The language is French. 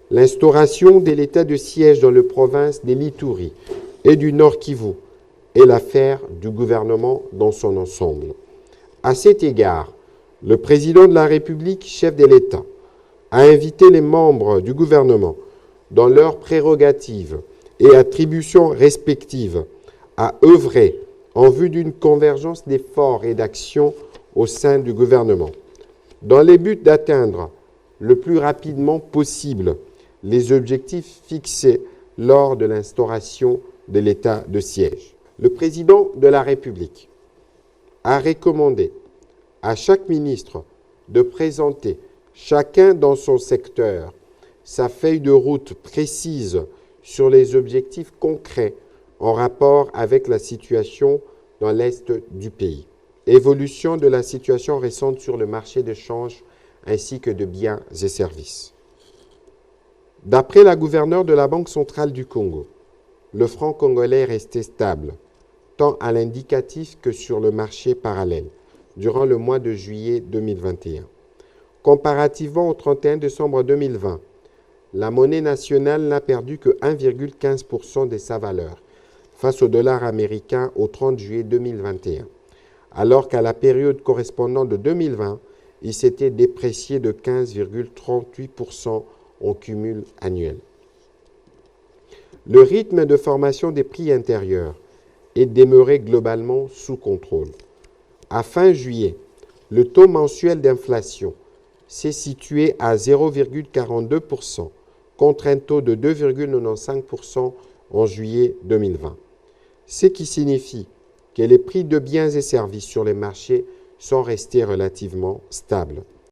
L'instauration de l'état de siège dans les provinces des l'Ituri et du Nord Kivu est l'affaire du gouvernement dans son ensemble. À cet égard, le président de la République, chef de l'État, a invité les membres du gouvernement, dans leurs prérogatives et attributions respectives, à œuvrer en vue d'une convergence d'efforts et d'actions au sein du gouvernement, dans le but d'atteindre le plus rapidement possible les objectifs fixés lors de l'instauration de l'état de siège. Le président de la République a recommandé à chaque ministre de présenter, chacun dans son secteur, sa feuille de route précise sur les objectifs concrets en rapport avec la situation dans l'Est du pays. Évolution de la situation récente sur le marché de change ainsi que de biens et services. D'après la gouverneure de la Banque centrale du Congo, le franc congolais est resté stable, tant à l'indicatif que sur le marché parallèle, durant le mois de juillet 2021. Comparativement au 31 décembre 2020, la monnaie nationale n'a perdu que 1,15% de sa valeur face au dollar américain au 30 juillet 2021, alors qu'à la période correspondante de 2020, il s'était déprécié de 15,38% en cumul annuel. Le rythme de formation des prix intérieurs est demeuré globalement sous contrôle. À fin juillet, le taux mensuel d'inflation s'est situé à 0,42% contre un taux de 2,95% en juillet 2020. Ce qui signifie que les prix de biens et services sur les marchés sont restés relativement stables.